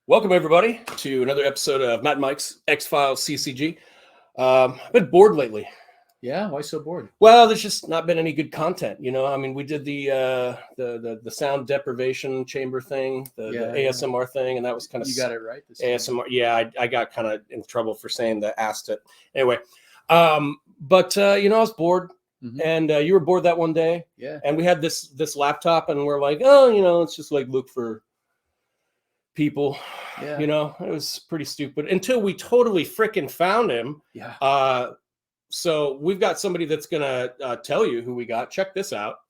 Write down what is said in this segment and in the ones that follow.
Welcome, everybody, to another episode of Matt and Mike's Xfiles CCG. I've been bored lately. Yeah, why so bored? Well, there's just not been any good content. You know, I mean, we did the sound deprivation chamber thing, the ASMR thing, and that was kind of you got it right. This ASMR. Time. Yeah, I got kind of in trouble for saying that. Asked it anyway. But I was bored. Mm-hmm. And you were bored that one day. Yeah. And we had this laptop, and we're like, let's just like look for people. Yeah. It was pretty stupid until we totally freaking found him. Yeah. So we've got somebody that's gonna tell you who we got. Check this out.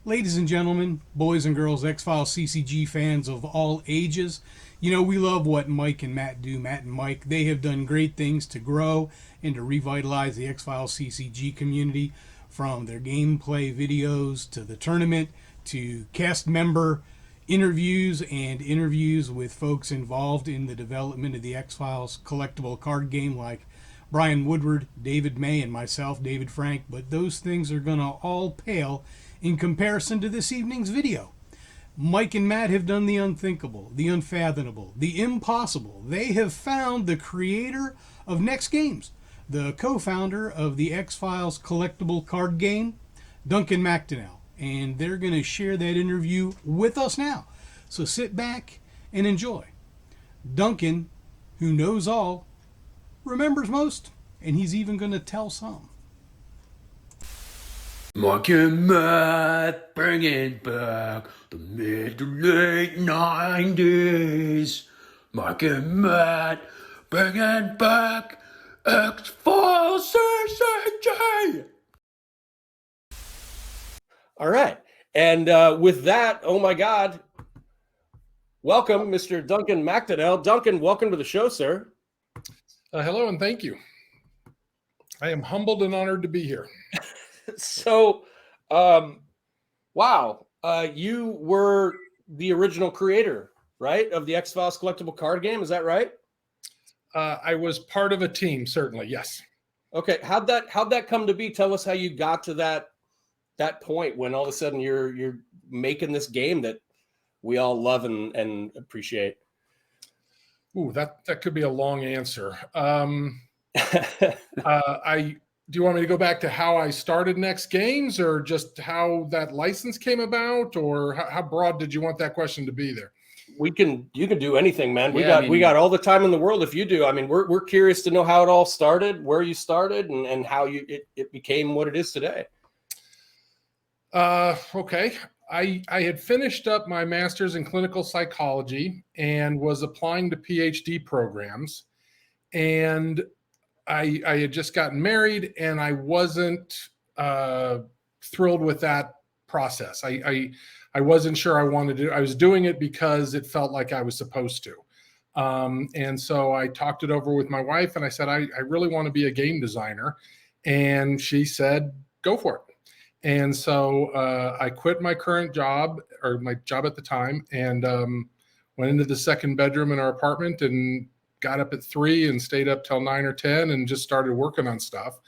Ladies and gentlemen, boys and girls, Xfiles CCG fans of all ages, we love what Mike and Matt do. Matt and Mike, they have done great things to grow and to revitalize the Xfiles CCG community, from their gameplay videos to the tournament to cast member interviews and interviews with folks involved in the development of the Xfiles collectible card game, like Brian Woodward, David May, and myself, David Frank. But those things are going to all pale in comparison to this evening's video. Mike and Matt have done the unthinkable, the unfathomable, the impossible. They have found the creator of Next Games, the co-founder of the Xfiles collectible card game, Duncan Macdonell. And they're going to share that interview with us now. So sit back and enjoy. Duncan, who knows all, remembers most, and he's even going to tell some. Mike and Matt bringing back the mid to late 90s. Mike and Matt bringing back Xfiles CCG. All right. And with that, oh my God, welcome, Mr. Duncan Macdonell. Duncan, welcome to the show, sir. Hello, and thank you. I am humbled and honored to be here. So, wow, you were the original creator, right, of the Xfiles collectible card game. Is that right? I was part of a team, certainly, yes. Okay, how'd that come to be? Tell us how you got to that point when all of a sudden you're making this game that we all love and appreciate. Ooh, that could be a long answer. Do you want me to go back to how I started Next Games, or just how that license came about, or how broad did you want that question to be there? You can do anything, man. We got all the time in the world if you do. I mean, we're curious to know how it all started, where you started, and how it became what it is today. Okay. I had finished up my master's in clinical psychology and was applying to PhD programs, and I had just gotten married, and I wasn't thrilled with that process. I wasn't sure I wanted to. I was doing it because it felt like I was supposed to. And so I talked it over with my wife, and I said, I really want to be a game designer. And she said, go for it. And so I quit my current job, or my job at the time, and went into the second bedroom in our apartment and got up at 3 and stayed up till 9 or 10 and just started working on stuff.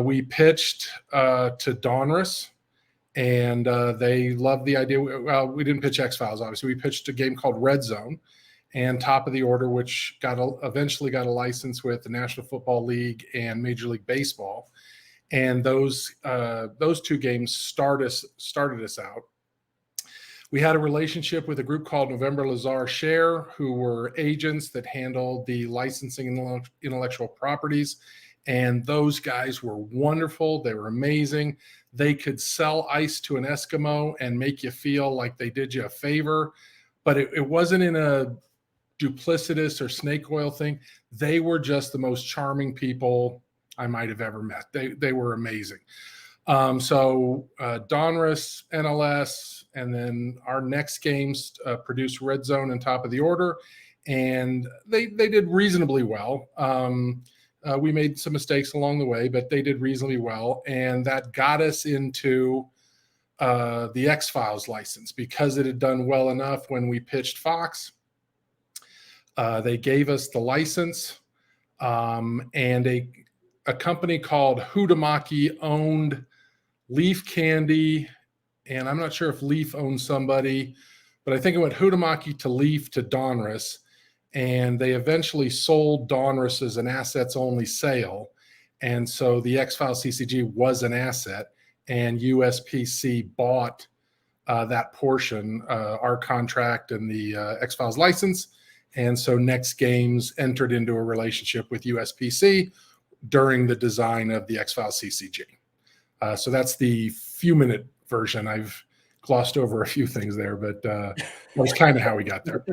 We pitched to Donruss, and they loved the idea. Well, we didn't pitch Xfiles, obviously. We pitched a game called Red Zone, and Top of the Order, which eventually got a license with the National Football League and Major League Baseball. And those two games started us out. We had a relationship with a group called November Lazar Share, who were agents that handled the licensing and intellectual properties. And those guys were wonderful. They were amazing. They could sell ice to an Eskimo and make you feel like they did you a favor. But it wasn't in a duplicitous or snake oil thing. They were just the most charming people I might have ever met. They were amazing. So Donruss, NLS, and then our Next Games produced Red Zone and Top of the Order, and they did reasonably well. We made some mistakes along the way, but they did reasonably well, and that got us into the Xfiles license because it had done well enough when we pitched Fox. They gave us the license, and a company called Hudamaki owned Leaf Candy, and I'm not sure if Leaf owned somebody, but I think it went Huhtamaki to Leaf to Donruss, and they eventually sold Donruss as an assets-only sale. And so the Xfiles CCG was an asset, and USPC bought that portion, our contract and the Xfiles license. And so Next Games entered into a relationship with USPC during the design of the Xfiles CCG. So that's the few-minute version. I've glossed over a few things there, but that's kind of how we got there.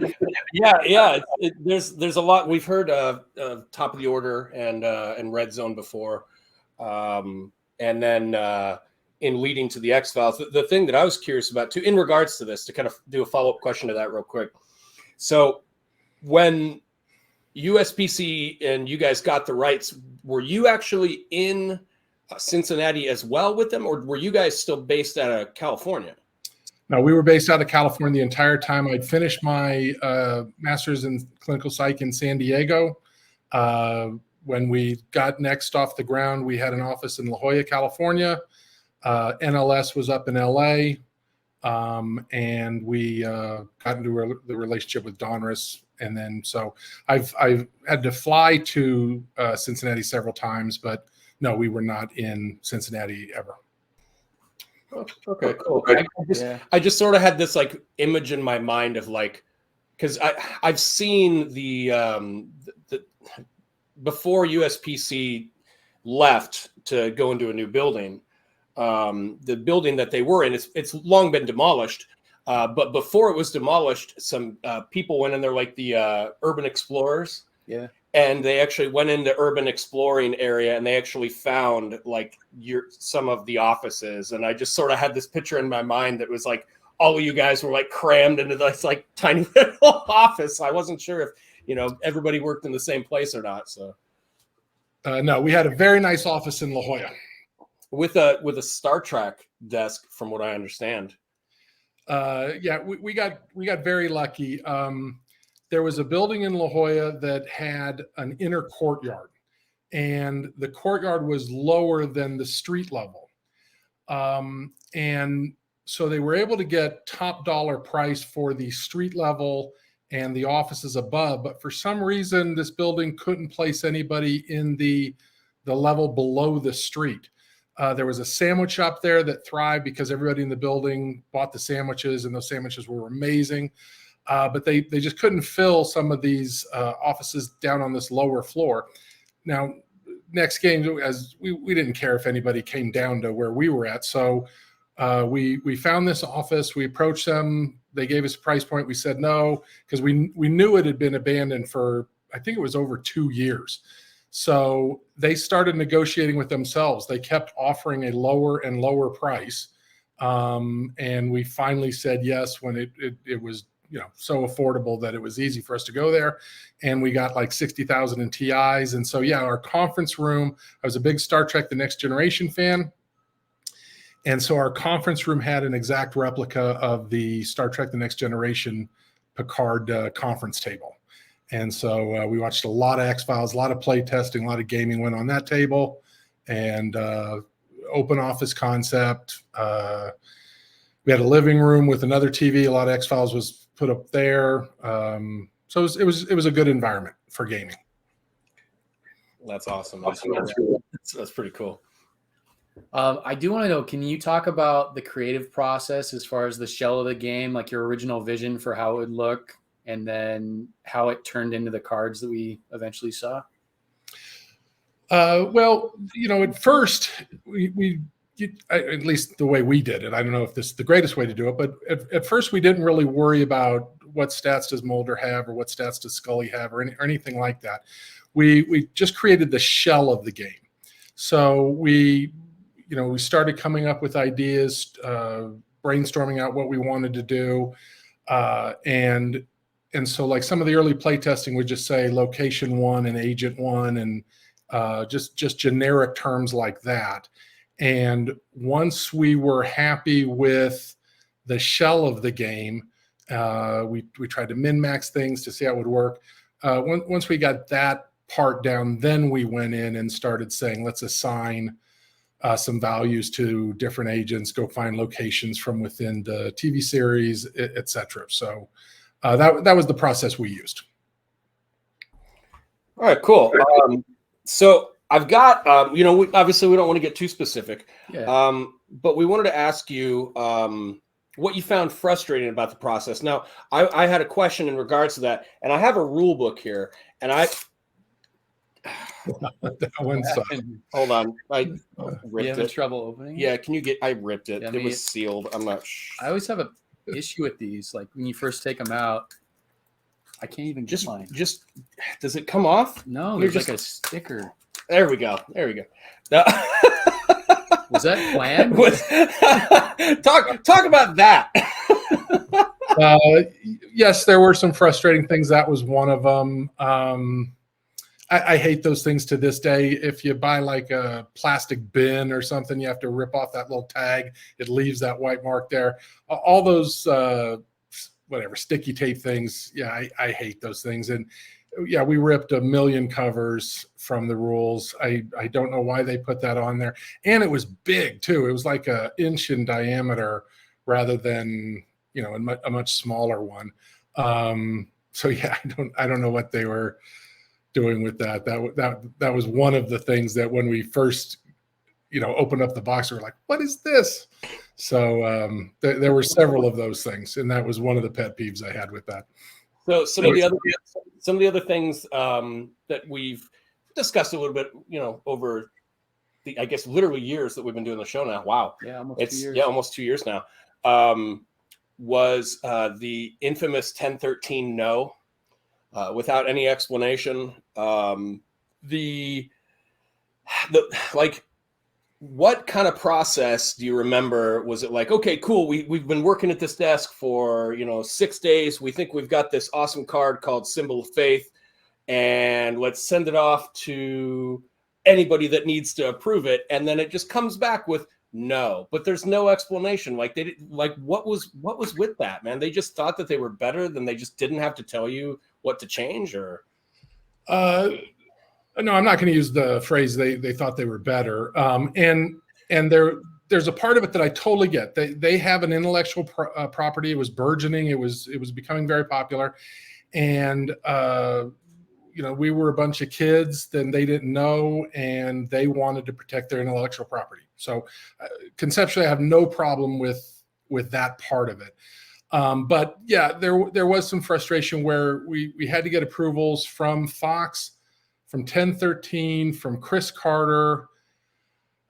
Yeah. There's a lot we've heard. Top of the order and Red Zone before, and then in leading to the X-Files. The thing that I was curious about too, in regards to this, to kind of do a follow-up question to that real quick. So when USPC and you guys got the rights, were you actually in Cincinnati as well with them, or were you guys still based out of California? No, we were based out of California the entire time. I'd finished my master's in clinical psych in San Diego. When we got Next off the ground, we had an office in La Jolla, California. NLS was up in LA. And we got into the relationship with Donruss. And then so I've had to fly to Cincinnati several times, but no, we were not in Cincinnati ever. Okay, cool. I just sort of had this like image in my mind of like, because I've seen the before USPC left to go into a new building, the building that they were in, it's long been demolished. But before it was demolished, some people went in there, like the urban explorers. Yeah. And they actually went into urban exploring area, and they actually found like some of the offices. And I just sort of had this picture in my mind that was like all of you guys were like crammed into this like tiny little office. I wasn't sure if everybody worked in the same place or not. So no, we had a very nice office in La Jolla with a Star Trek desk, from what I understand. Yeah, we got very lucky. There was a building in La Jolla that had an inner courtyard, and the courtyard was lower than the street level. And so they were able to get top dollar price for the street level and the offices above. But for some reason, this building couldn't place anybody in the level below the street. There was a sandwich shop there that thrived because everybody in the building bought the sandwiches, and those sandwiches were amazing. But they just couldn't fill some of these offices down on this lower floor. Now, Next Game, as we didn't care if anybody came down to where we were at. So we found this office. We approached them. They gave us a price point. We said no, because we knew it had been abandoned for, I think it was over 2 years. So they started negotiating with themselves. They kept offering a lower and lower price. And we finally said yes when it was so affordable that it was easy for us to go there. And we got like 60,000 in TIs. And so, yeah, our conference room, I was a big Star Trek The Next Generation fan. And so our conference room had an exact replica of the Star Trek The Next Generation Picard conference table. And so we watched a lot of X-Files, a lot of play testing, a lot of gaming went on that table, and open office concept. We had a living room with another TV. A lot of X-Files was put up there. So it was a good environment for gaming. That's awesome. That's pretty cool. I do want to know, can you talk about the creative process as far as the shell of the game, like your original vision for how it would look, and then how it turned into the cards that we eventually saw? Well, at first at least the way we did it, I don't know if this is the greatest way to do it, but at first we didn't really worry about what stats does Mulder have or what stats does Scully have or anything like that. We just created the shell of the game. So we started coming up with ideas, brainstorming out what we wanted to do. And so like some of the early play testing would just say location 1 and agent 1 and just generic terms like that. And once we were happy with the shell of the game, we tried to min-max things to see how it would work. Once we got that part down, then we went in and started saying, let's assign some values to different agents, go find locations from within the TV series, etc. So that was the process we used. All right, cool. So I've got, obviously we don't want to get too specific, but we wanted to ask you what you found frustrating about the process. Now, I had a question in regards to that, and I have a rule book here, and that one's hold on, I ripped having it. trouble opening? Yeah, can you get? I ripped it. Yeah, It was sealed. I'm not. I always have a issue with these. Like when you first take them out, I can't even get mine. Just does it come off? No, there's like a sticker. There we go. There we go. Was that planned? Talk about that. Yes, there were some frustrating things. That was one of them. I hate those things to this day. If you buy like a plastic bin or something, you have to rip off that little tag. It leaves that white mark there. All those sticky tape things. Yeah, I hate those things. And yeah, we ripped a million covers from the rules. I don't know why they put that on there. And it was big too. It was like an inch in diameter rather than, a much smaller one. So yeah, I don't know what they were doing with that. That was one of the things that when we first, opened up the box, we were like, what is this? So there were several of those things. And that was one of the pet peeves I had with that. So some of the other things that we've discussed a little bit, over the, I guess, literally years that we've been doing the show now. Wow. Yeah, almost 2 years. Yeah, almost 2 years now. Was the infamous 1013 no, without any explanation. What kind of process do you remember? Was it like, okay, cool, we've been working at this desk for 6 days. We think we've got this awesome card called Symbol of Faith, and let's send it off to anybody that needs to approve it. And then it just comes back with no, but there's no explanation. Like what was with that, man? They just thought that they were better than, they just didn't have to tell you what to change, or no, I'm not going to use the phrase they thought they were better. And there's a part of it that I totally get. They have an intellectual property. It was burgeoning. It was becoming very popular. And, we were a bunch of kids, then they didn't know, and they wanted to protect their intellectual property. So conceptually, I have no problem with that part of it. But yeah, there was some frustration where we had to get approvals from Fox, from 1013, from Chris Carter,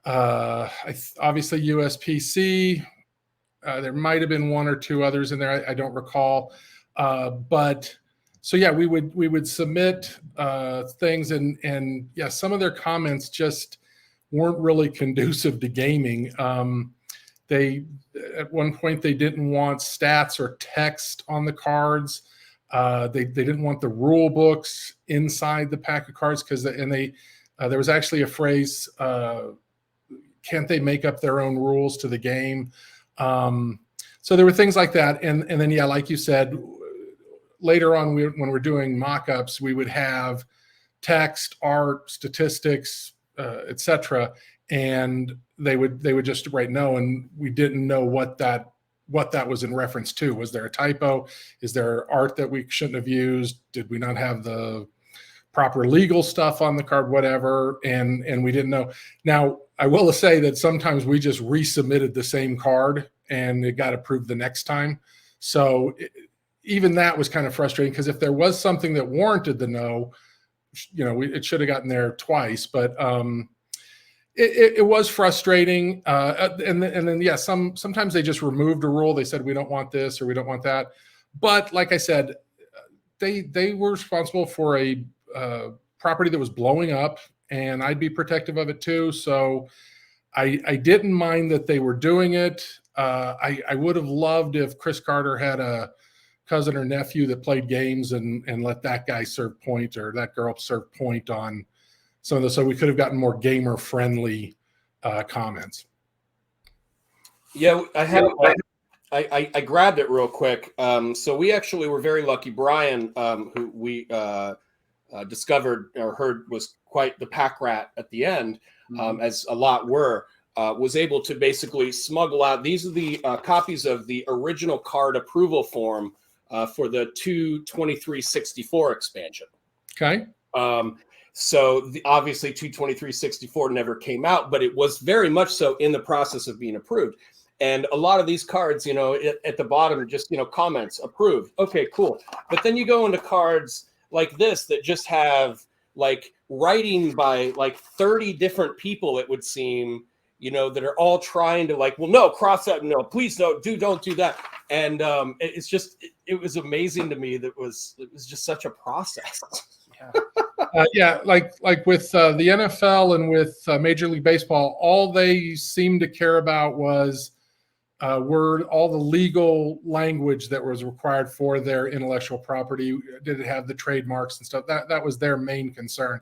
obviously USPC. There might have been one or two others in there. I don't recall. But so yeah, we would submit things, and yeah, some of their comments just weren't really conducive to gaming. At one point they didn't want stats or text on the cards. They didn't want the rule books inside the pack of cards there was actually a phrase, can't they make up their own rules to the game? So there were things like that. And then, yeah, like you said, later on when we're doing mock-ups, we would have text, art, statistics, etc. And they would just write no, and we didn't know what that was in reference to. Was there a typo? Is there art that we shouldn't have used? Did we not have the proper legal stuff on the card? Whatever, and we didn't know. Now, I will say that sometimes we just resubmitted the same card and it got approved the next time. So even that was kind of frustrating, because if there was something that warranted the no, it should have gotten there twice. But it was frustrating. And then, yeah, sometimes they just removed a rule. They said, we don't want this or we don't want that. But like I said, they were responsible for a property that was blowing up, and I'd be protective of it too. So I didn't mind that they were doing it. I would have loved if Chris Carter had a cousin or nephew that played games and let that guy serve point, or that girl serve point on some of those, so we could have gotten more gamer friendly comments. Yeah, I grabbed it real quick. So we actually were very lucky. Brian, who we discovered or heard was quite the pack rat at the end, as a lot were. was able to basically smuggle out. These are the copies of the original card approval form for the 22364 expansion. Okay. So obviously 22364 never came out, but it was very much so in the process of being approved. And a lot of these cards, at the bottom, just, comments, approved. Okay, cool. But then you go into cards like this that just have like writing by like 30 different people, it would seem, that are all trying to like, well, no, cross that. No, please don't do that. And it's just, it was amazing to me that it was just such a process. Yeah. Like with the NFL and with Major League Baseball, all they seemed to care about was were all the legal language that was required for their intellectual property. Did it have the trademarks and stuff? That was their main concern.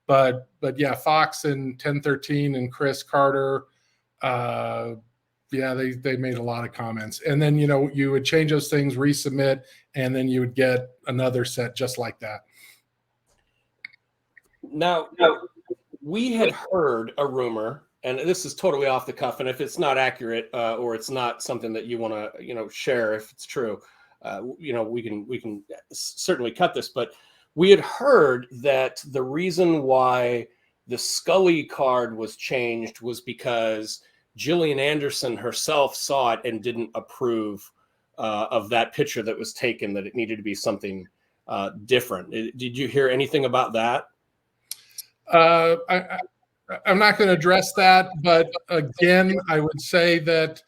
But yeah, Fox and 1013 and Chris Carter, they made a lot of comments. And then, you would change those things, resubmit, and then you would get another set just like that. Now, we had heard a rumor, and this is totally off the cuff, and if it's not accurate or it's not something that you want to, share, if it's true, we can certainly cut this. But we had heard that the reason why the Scully card was changed was because Gillian Anderson herself saw it and didn't approve of that picture that was taken, that it needed to be something different. Did you hear anything about that? I'm not going to address that, but again, I would say that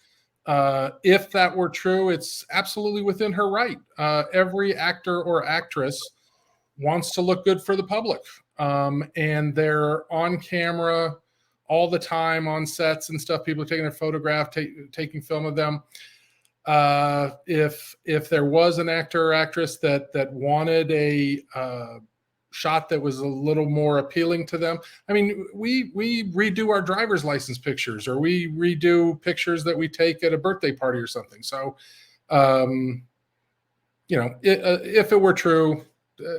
if that were true, it's absolutely within her right. Every actor or actress wants to look good for the public, and they're on camera all the time on sets and stuff. People are taking their photograph, taking film of them. If there was an actor or actress that wanted a shot that was a little more appealing to them. I mean, we redo our driver's license pictures, or we redo pictures that we take at a birthday party or something. So, if it were true,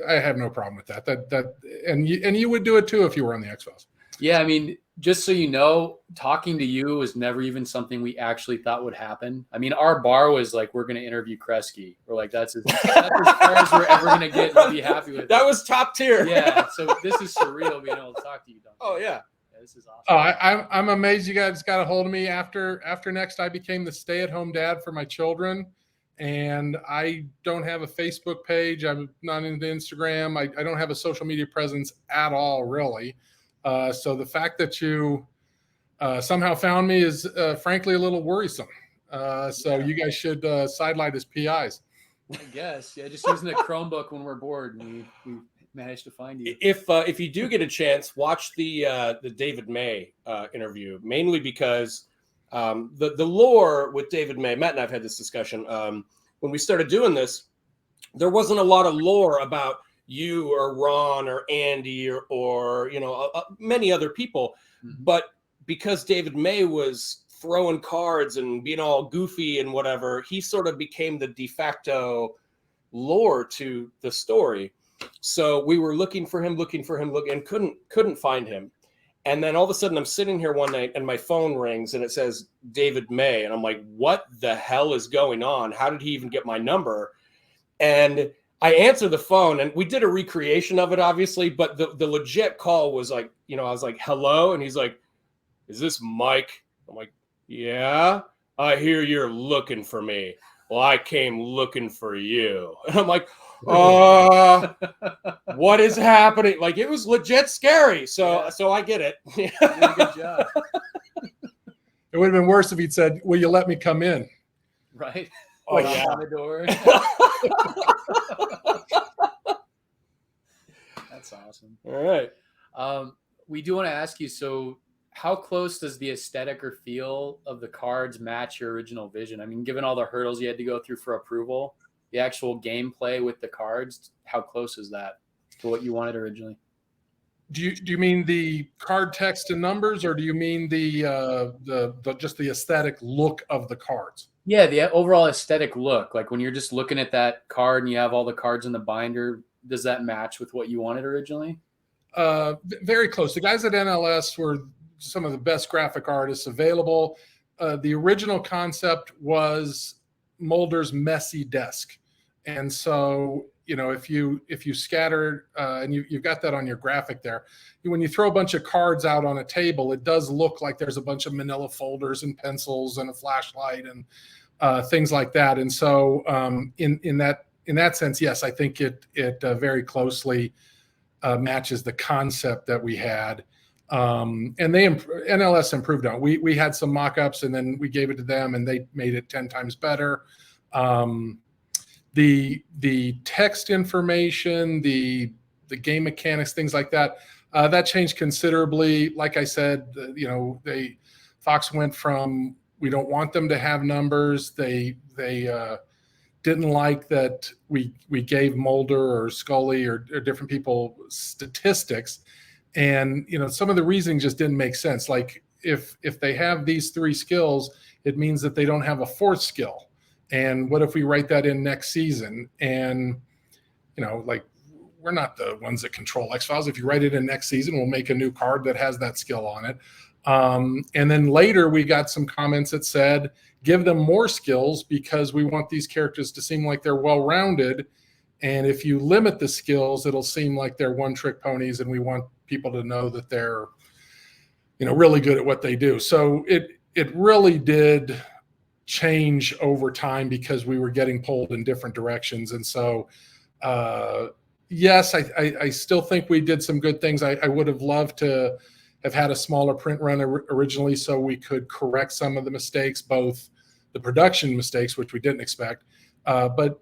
I have no problem with that. And you would do it too if you were on the Xfiles. Yeah, I mean, just so you know, talking to you was never even something we actually thought would happen. I mean, our bar was like, we're going to interview Kresge. We're like, that's as far as we're ever going to get and be happy with. That was top tier. Yeah, so this is surreal being able to talk to you, Duncan. Oh, yeah. This is awesome. Oh, I'm amazed you guys got a hold of me after Next. I became the stay-at-home dad for my children, and I don't have a Facebook page. I'm not into Instagram. I don't have a social media presence at all, really. So the fact that you somehow found me is frankly a little worrisome. You guys should sidelight as PIs. I guess, yeah. Just using a Chromebook when we're bored, and we managed to find you. If you do get a chance, watch the David May interview, mainly because the lore with David May. Matt and I've had this discussion when we started doing this. There wasn't a lot of lore about you or Ron or Andy or many other people, but because David May was throwing cards and being all goofy and whatever, he sort of became the de facto lore to the story. So we were looking for him, and couldn't find him. And then all of a sudden I'm sitting here one night and my phone rings and it says David May. And I'm like, what the hell is going on? How did he even get my number? And I answered the phone, and we did a recreation of it, obviously, but the legit call was like, I was like, hello. And he's like, is this Mike? I'm like, yeah, I hear you're looking for me. Well, I came looking for you. And I'm like, what is happening? Like, it was legit scary. So I get it. You did a good job. It would have been worse if he'd said, will you let me come in? Right. Oh, yeah. On the door. That's awesome. All right. We do want to ask you, so how close does the aesthetic or feel of the cards match your original vision? I mean, given all the hurdles you had to go through for approval, the actual gameplay with the cards, how close is that to what you wanted originally? Do you mean the card text and numbers, or do you mean the just the aesthetic look of the cards? Yeah, the overall aesthetic look. Like when you're just looking at that card and you have all the cards in the binder, does that match with what you wanted originally? Very close. The guys at NLS were some of the best graphic artists available. The original concept was Mulder's messy desk. And so, if you scatter, and you've got that on your graphic there, when you throw a bunch of cards out on a table, it does look like there's a bunch of manila folders and pencils and a flashlight and things like that. And so in that sense, yes, I think it very closely matches the concept that we had. And NLS improved on it. We had some mock-ups, and then we gave it to them, and they made it 10 times better. The text information, the game mechanics, things like that, that changed considerably. Like I said, Fox went from, we don't want them to have numbers. They didn't like that we gave Mulder or Scully or different people statistics. And, some of the reasoning just didn't make sense. Like if they have these 3 skills, it means that they don't have a 4th skill. And what if we write that in next season? And, we're not the ones that control Xfiles. If you write it in next season, we'll make a new card that has that skill on it. And then later we got some comments that said, give them more skills because we want these characters to seem like they're well-rounded. And if you limit the skills, it'll seem like they're one-trick ponies, and we want people to know that they're, really good at what they do. So it really did change over time because we were getting pulled in different directions. And so, yes, I still think we did some good things. I would have loved to have had a smaller print run originally so we could correct some of the mistakes, both the production mistakes, which we didn't expect, but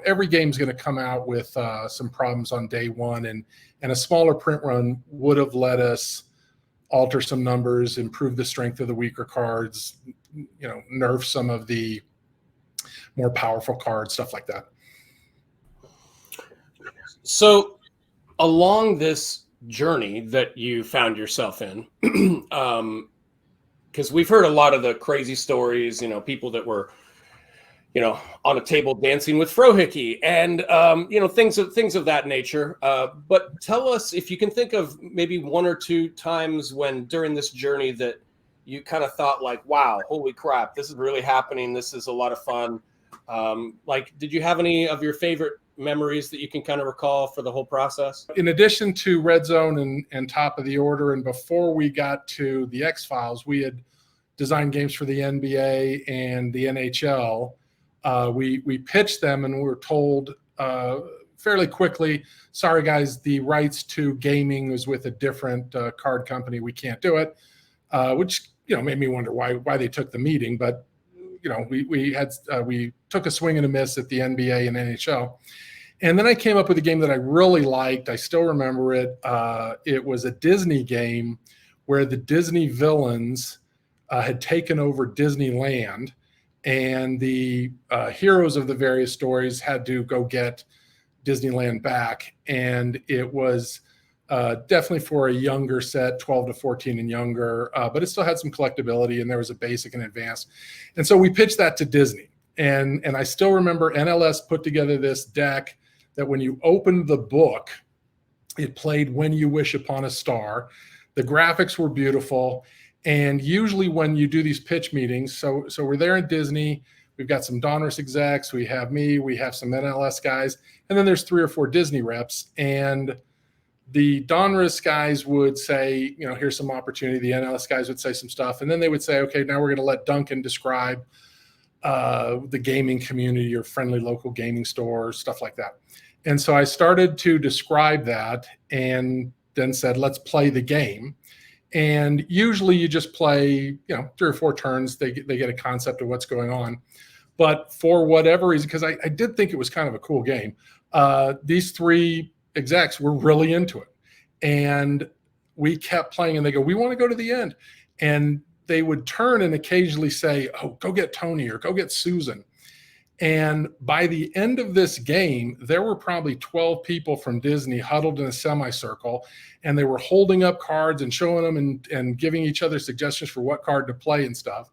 every game's going to come out with some problems on day one, and a smaller print run would have let us alter some numbers, improve the strength of the weaker cards, nerf some of the more powerful cards, stuff like that. So along this journey that you found yourself in, because we've heard a lot of the crazy stories, people that were, on a table dancing with Frohickey and, things of that nature. But tell us if you can think of maybe 1 or 2 times when during this journey that you kind of thought like, wow, holy crap, this is really happening. This is a lot of fun. Did you have any of your favorite memories that you can kind of recall for the whole process? In addition to Red Zone and Top of the Order, and before we got to the X-Files, we had designed games for the NBA and the NHL. We pitched them, and we were told fairly quickly, sorry guys, the rights to gaming is with a different card company. We can't do it, which made me wonder why they took the meeting. But we took a swing and a miss at the NBA and NHL. And then I came up with a game that I really liked. I still remember it. It was a Disney game where the Disney villains had taken over Disneyland, and the heroes of the various stories had to go get Disneyland back. And it was definitely for a younger set, 12 to 14 and younger, but it still had some collectability, and there was a basic and advanced. And so we pitched that to Disney. And I still remember NLS put together this deck that when you opened the book, it played When You Wish Upon a Star. The graphics were beautiful. And usually when you do these pitch meetings, so we're there in Disney, we've got some donruss execs, we have me, we have some NLS guys, and then there's 3 or 4 Disney reps. And the donruss guys would say, here's some opportunity. The NLS guys would say some stuff. And then they would say, okay, now we're going to let Duncan describe the gaming community or friendly local gaming store, stuff like that. And so I started to describe that and then said, let's play the game. And usually you just play, 3 or 4 turns. They get a concept of what's going on. But for whatever reason, because I did think it was kind of a cool game, these 3 execs were really into it. And we kept playing, and they go, we want to go to the end. And they would turn and occasionally say, oh, go get Tony or go get Susan. And by the end of this game, there were probably 12 people from Disney huddled in a semicircle, and they were holding up cards and showing them and giving each other suggestions for what card to play and stuff.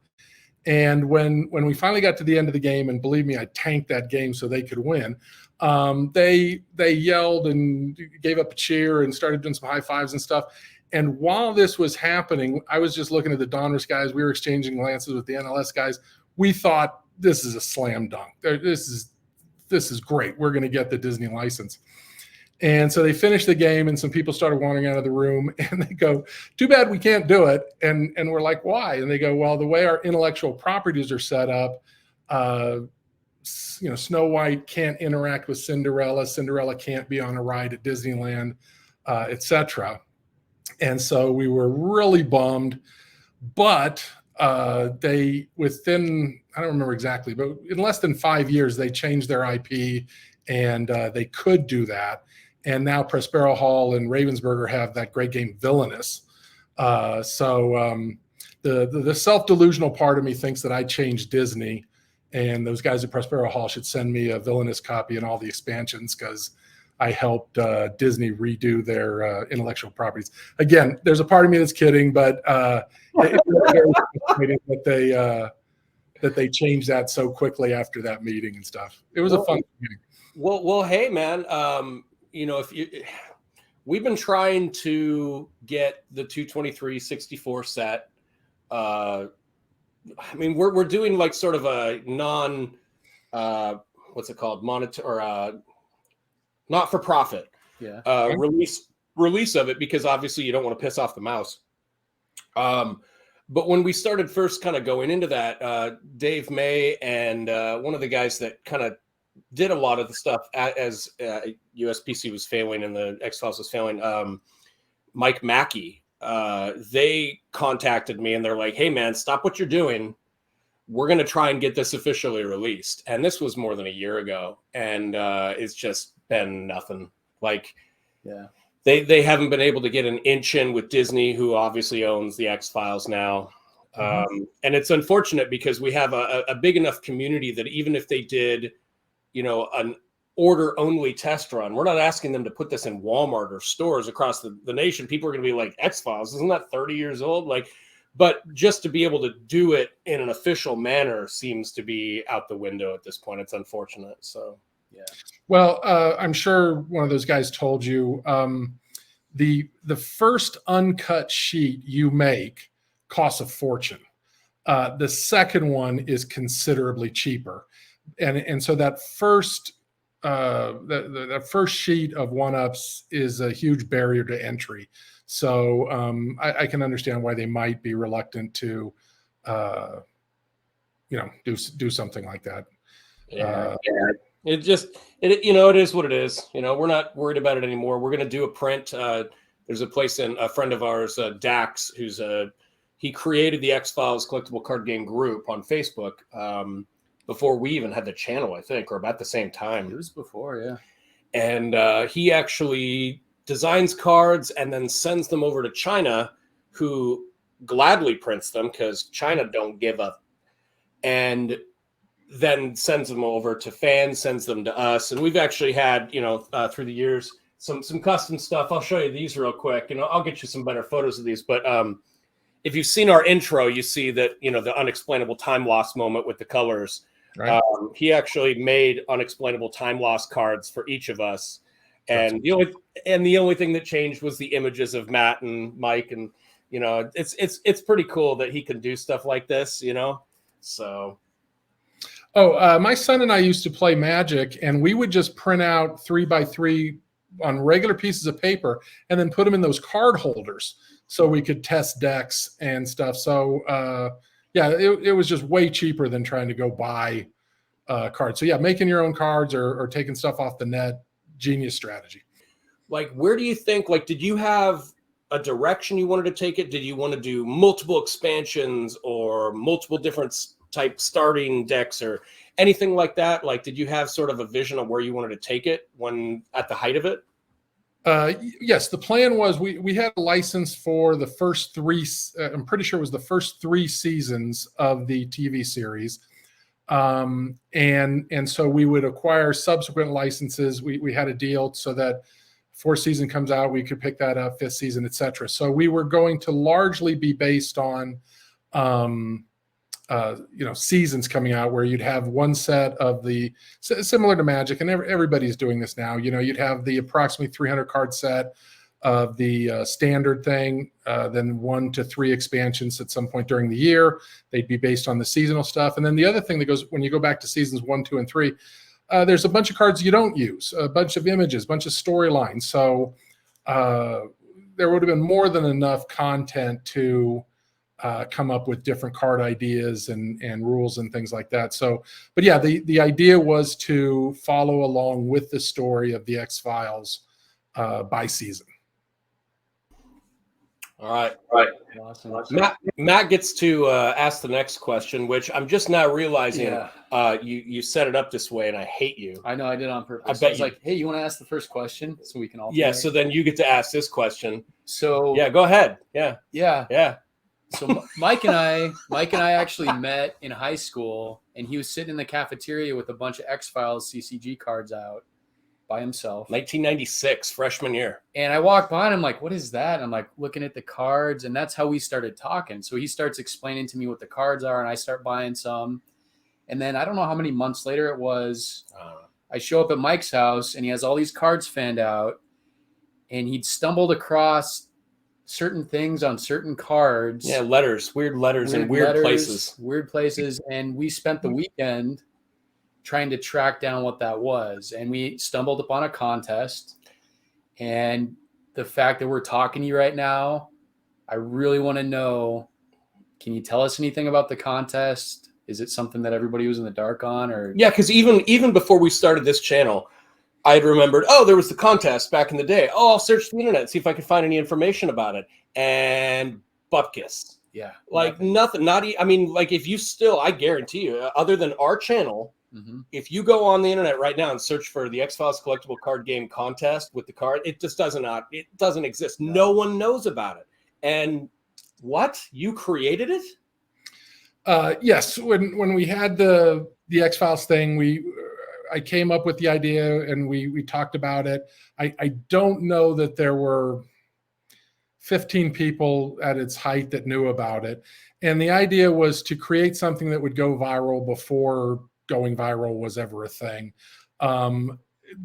And when we finally got to the end of the game, and believe me, I tanked that game so they could win, they yelled and gave up a cheer and started doing some high fives and stuff. And while this was happening, I was just looking at the donruss guys. We were exchanging glances with the NLS guys. We thought this is a slam dunk. This is great. We're going to get the Disney license. And so they finished the game, and some people started wandering out of the room, and they go, "Too bad we can't do it." And we're like, "Why?" And they go, "Well, the way our intellectual properties are set up, Snow White can't interact with Cinderella. Cinderella can't be on a ride at Disneyland, etc." And so we were really bummed. But they, within, I don't remember exactly, but in less than 5 years, they changed their IP, and they could do that. And now Prospero Hall and Ravensburger have that great game Villainous. The self-delusional part of me thinks that I changed Disney, and those guys at Prospero Hall should send me a Villainous copy and all the expansions, because I helped Disney redo their intellectual properties. Again, there's a part of me that's kidding, but it was very frustrating that they changed that so quickly after that meeting and stuff. It was a fun meeting. Well, hey, man. We've been trying to get the 223-64 set. I mean, we're doing like sort of a non, what's it called, not for profit, release of it, because obviously you don't want to piss off the mouse. But when we started first kind of going into that, Dave May and one of the guys that kind of did a lot of the stuff as USPC was failing and the Xfiles was failing, Mike Mackey, they contacted me and they're like, "Hey man, stop what you're doing. We're going to try and get this officially released." And this was more than a year ago. And it's just been nothing. Like, Yeah. They haven't been able to get an inch in with Disney, who obviously owns the Xfiles now. And it's unfortunate because we have a big enough community that even if they did, an order-only test run, we're not asking them to put this in Walmart or stores across the nation. People are going to be like, "Xfiles, isn't that 30 years old?" But just to be able to do it in an official manner seems to be out the window at this point. It's unfortunate. So, yeah. Well, I'm sure one of those guys told you the first uncut sheet you make costs a fortune. The second one is considerably cheaper, and so that first that first sheet of one-ups is a huge barrier to entry. So I can understand why they might be reluctant to do something like that. Yeah. It is what it is. We're not worried about it anymore. We're going to do a print. There's a place in a friend of ours, Dax, he created the Xfiles collectible card game group on Facebook before we even had the channel, I think, or about the same time. It was before, yeah. And he actually designs cards and then sends them over to China, who gladly prints them because China don't give up. And then sends them over to fans, sends them to us. And we've actually had, through the years, some custom stuff. I'll show you these real quick. I'll get you some better photos of these. But if you've seen our intro, you see that, the unexplainable time loss moment with the colors. Right. He actually made unexplainable time loss cards for each of us. And the only thing that changed was the images of Matt and Mike. And, it's pretty cool that he can do stuff like this, so. My son and I used to play Magic, and we would just print out 3x3 on regular pieces of paper and then put them in those card holders so we could test decks and stuff. So, it was just way cheaper than trying to go buy cards. So, making your own cards or taking stuff off the net, genius strategy. Where do you think, did you have a direction you wanted to take it? Did you want to do multiple expansions or multiple different type starting decks or anything like that? Did you have sort of a vision of where you wanted to take it when at the height of it? Yes, the plan was we had a license for the first three. I'm pretty sure it was the first 3 seasons of the TV series, and so we would acquire subsequent licenses. We had a deal so that 4th season comes out, we could pick that up, 5th season, etc. So we were going to largely be based on seasons coming out, where you'd have one set of the similar to Magic, and everybody's doing this now. You'd have the approximately 300 card set of the standard thing, then 1 to 3 expansions at some point during the year. They'd be based on the seasonal stuff. And then the other thing that goes when you go back to seasons 1, 2, and 3, there's a bunch of cards you don't use, a bunch of images, a bunch of storylines. So there would have been more than enough content to come up with different card ideas and rules and things like that. So, but yeah, the idea was to follow along with the story of the X-Files by season. All right. Awesome. Matt gets to ask the next question, which I'm just now realizing Yeah. you set it up this way, and I hate you. I know I did on purpose. I bet was you- like, hey, you want to ask the first question so we can all Yeah, so then you get to ask this question. So Yeah, go ahead. Yeah. yeah. So Mike and I actually met in high school, and he was sitting in the cafeteria with a bunch of Xfiles CCG cards out by himself. 1996, freshman year. And I walked by and I'm like, what is that? And I'm like looking at the cards, and that's how we started talking. So he starts explaining to me what the cards are, and I start buying some. And then I don't know how many months later it was. I show up at Mike's house, and he has all these cards fanned out, and he'd stumbled across certain things on certain cards. Yeah, weird letters in weird places. Weird places. And we spent the weekend trying to track down what that was. And we stumbled upon a contest. And the fact that we're talking to you right now, I really want to know, can you tell us anything about the contest? Is it something that everybody was in the dark on? Or Yeah, because even before we started this channel, I had remembered, there was the contest back in the day. I'll search the internet and see if I can find any information about it. And bupkis. Yeah. Like nothing. If you still, I guarantee you, other than our channel, if you go on the internet right now and search for the X-Files collectible card game contest with the card, it just doesn't exist. No one knows about it. And what? You created it? Yes. When we had the X-Files thing, I came up with the idea and we talked about it. I don't know that there were 15 people at its height that knew about it. And the idea was to create something that would go viral before going viral was ever a thing. The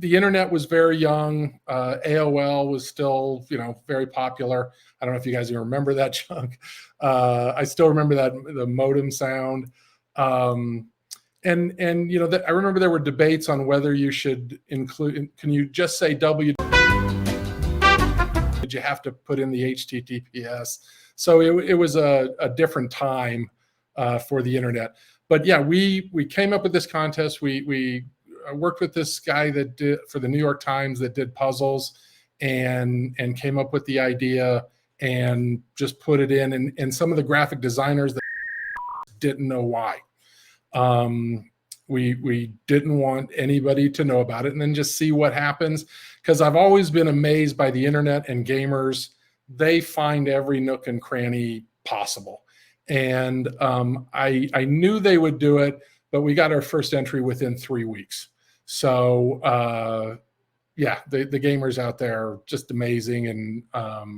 internet was very young. AOL was still, very popular. I don't know if you guys even remember that, Chuck. I still remember the modem sound. And I remember there were debates on whether you should include, can you just say W? Did you have to put in the HTTPS? So it was a different time for the internet. But yeah, we came up with this contest. We worked with this guy that did for the New York Times that did puzzles and came up with the idea and just put it in. And some of the graphic designers that didn't know why. We didn't want anybody to know about it and then just see what happens. Because I've always been amazed by the internet and gamers. They find every nook and cranny possible. And I knew they would do it, but we got our first entry within 3 weeks. So the gamers out there are just amazing. And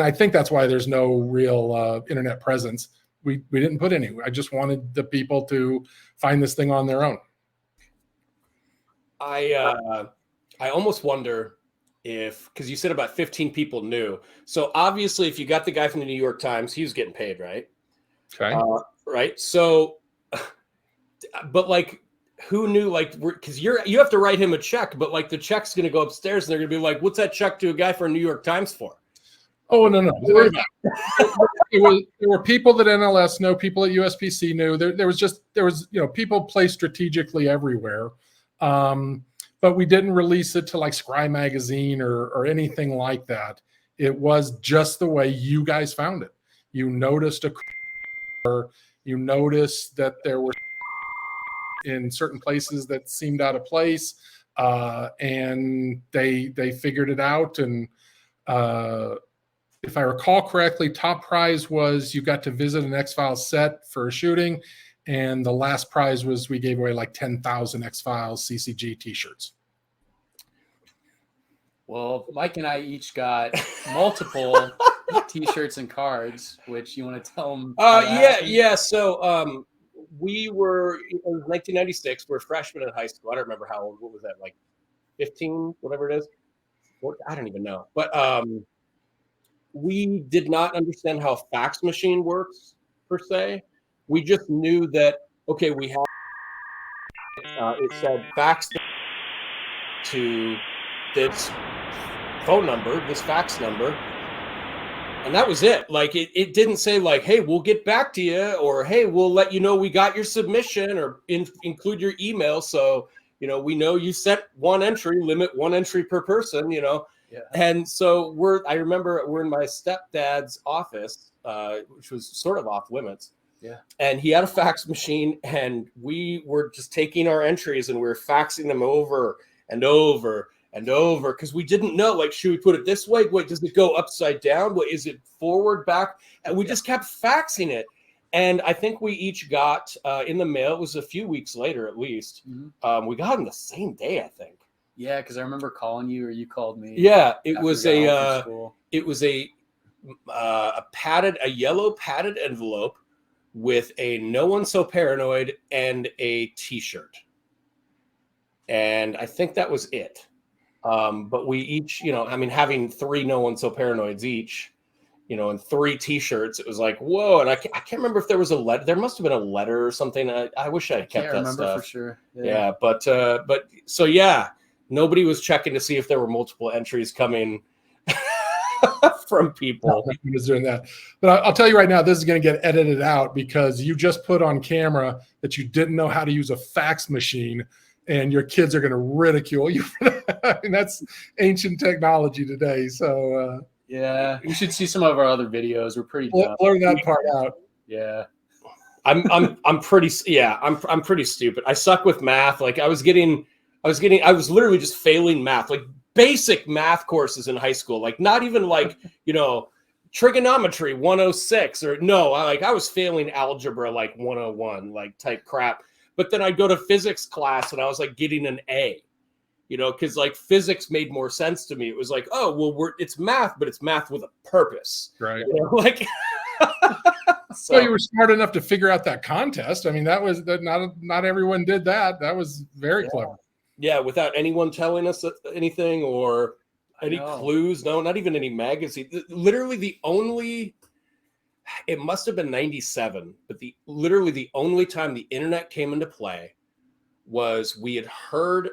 I think that's why there's no real internet presence. We didn't put any. I just wanted the people to find this thing on their own. I almost wonder because you said about 15 people knew. So obviously, if you got the guy from the New York Times, he was getting paid, right? Okay. Right. So, but like, who knew? Like, because you have to write him a check, but like the check's going to go upstairs, and they're going to be like, "What's that check to a guy for a New York Times for?" Oh no! There were people that NLS know, people at USPC knew. There was people placed strategically everywhere, but we didn't release it to like Scry magazine or anything like that. It was just the way you guys found it. You noticed you noticed that there were in certain places that seemed out of place, and they figured it out. And if I recall correctly, top prize was you got to visit an X-Files set for a shooting, and the last prize was we gave away like 10,000 X-Files CCG t-shirts. Well, Mike and I each got multiple t-shirts and cards, which you want to tell them? Yeah. So it was 1996. We're freshmen in high school. I don't remember how old. What was that? Like 15, whatever it is. I don't even know. But we did not understand how a fax machine works per se. We just knew that, okay, we had, it said fax to this phone number, this fax number, and that was it. Like it didn't say like, hey, we'll get back to you, or hey, we'll let you know we got your submission, or include your email. So, we know you sent one entry, limit one entry per person, Yeah. And so I remember we're in my stepdad's office, which was sort of off limits. Yeah. And he had a fax machine, and we were just taking our entries and we were faxing them over and over and over, because we didn't know, like, should we put it this way? Wait, does it go upside down? What is it, forward, back? And we just kept faxing it. And I think we each got in the mail, it was a few weeks later at least. Mm-hmm. We got them the same day, I think. Yeah, because I remember calling you, or you called me. Yeah, it was a yellow padded envelope with a "No One So Paranoid" and a T-shirt, and I think that was it. But we each, having 3 "No One So Paranoids" each, and 3 T-shirts, it was like, whoa! And I can't remember if there was a letter. There must have been a letter or something. I wish I had kept that stuff. For sure. Yeah, but so yeah, nobody was checking to see if there were multiple entries coming from people. No, was doing that. But I'll tell you right now, this is going to get edited out because you just put on camera that you didn't know how to use a fax machine, and your kids are going to ridicule you for that. I mean, that's ancient technology today. So yeah, you should see some of our other videos. We're pretty blur that part out. Yeah. I'm pretty stupid. I suck with math. Like I was literally just failing math, like basic math courses in high school, like not even like, trigonometry 106 or no, I was failing algebra like 101, like type crap. But then I'd go to physics class and I was like getting an A, because like physics made more sense to me. It was like, oh, well, it's math, but it's math with a purpose. Right. Like, so you were smart enough to figure out that contest. I mean, not everyone did that. That was very clever. Yeah, without anyone telling us anything or any clues. No, not even any magazine. Literally it must have been 97, but literally the only time the internet came into play was we had heard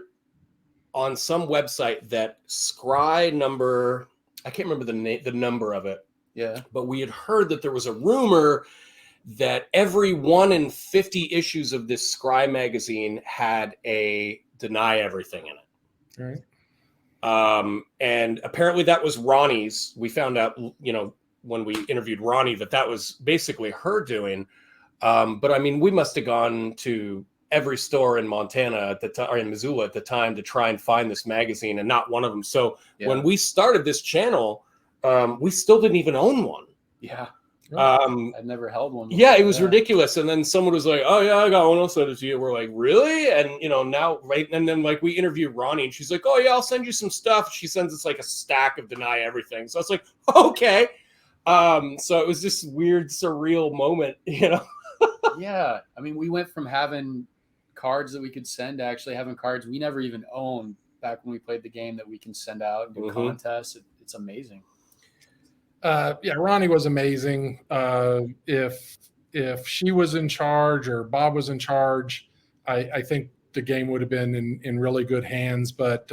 on some website that Scry number, I can't remember the number of it. Yeah. But we had heard that there was a rumor that every 1 in 50 issues of this Scry magazine had a deny everything in it. Right. And apparently that was Ronnie's. We found out, when we interviewed Ronnie, that was basically her doing. But I mean, we must have gone to every store in Montana at the time, or in Missoula at the time, to try and find this magazine, and not one of them. So when we started this channel, we still didn't even own one. Yeah. I'd never held one before. Yeah, it was ridiculous. And then someone was like, oh yeah, I got one, I'll send it to you. We're like, really? And now, right, and then like we interviewed Ronnie, and she's like, oh yeah, I'll send you some stuff. She sends us like a stack of deny everything. So it's like, okay. So it was this weird, surreal moment, Yeah. I mean, we went from having cards that we could send to actually having cards we never even owned back when we played the game that we can send out and do contests. It's amazing. Ronnie was amazing. If she was in charge or Bob was in charge, I think the game would have been in really good hands. But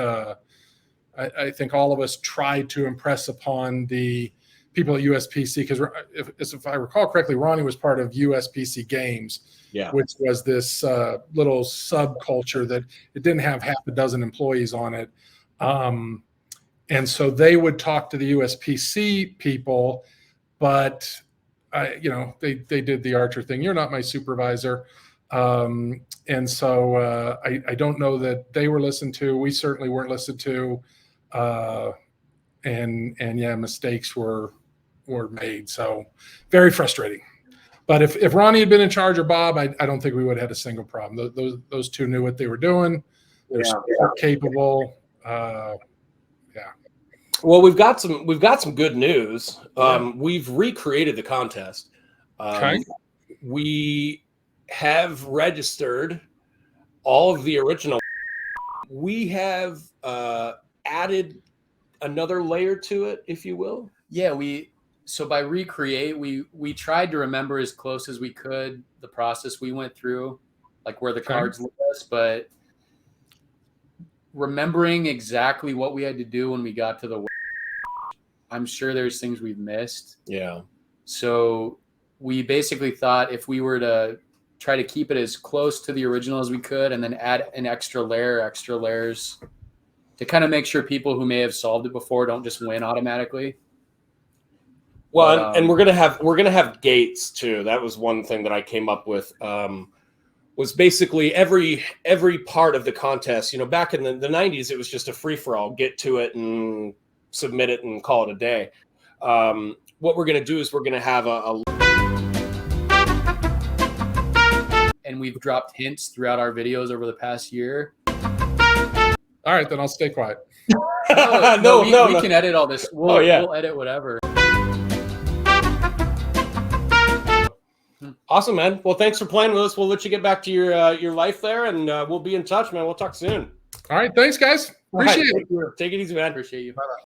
I think all of us tried to impress upon the people at USPC, because if I recall correctly, Ronnie was part of USPC Games, which was this little subculture that it didn't have half a dozen employees on it. And so they would talk to the USPC people, but they did the Archer thing. You're not my supervisor. And so I don't know that they were listened to. We certainly weren't listened to. And mistakes were made. So very frustrating. But if Ronnie had been in charge, or Bob, I don't think we would have had a single problem. Those two knew what they were doing. They're capable. Well, we've got some good news. We've recreated the contest. We have registered all of the original. We have added another layer to it, if you will? Yeah, so by recreate, we tried to remember as close as we could the process we went through, like where the cards led us, but remembering exactly what we had to do when we got to the, I'm sure there's things we've missed. Yeah. So we basically thought if we were to try to keep it as close to the original as we could, and then add an extra layers to kind of make sure people who may have solved it before don't just win automatically. Well, But, and we're gonna have gates too. That was one thing that I came up with. Was basically every part of the contest. You know, back in the 90s, it was just a free for all. Get to it and submit it and call it a day. What we're gonna do is we're gonna have and we've dropped hints throughout our videos over the past year. All right, then I'll stay quiet. No, we can edit all this. We'll edit whatever. Awesome, man. Well, thanks for playing with us. We'll let you get back to your life there, and we'll be in touch, man. We'll talk soon. All right, thanks, guys. Appreciate it. Take it easy, man. Appreciate you. Bye-bye.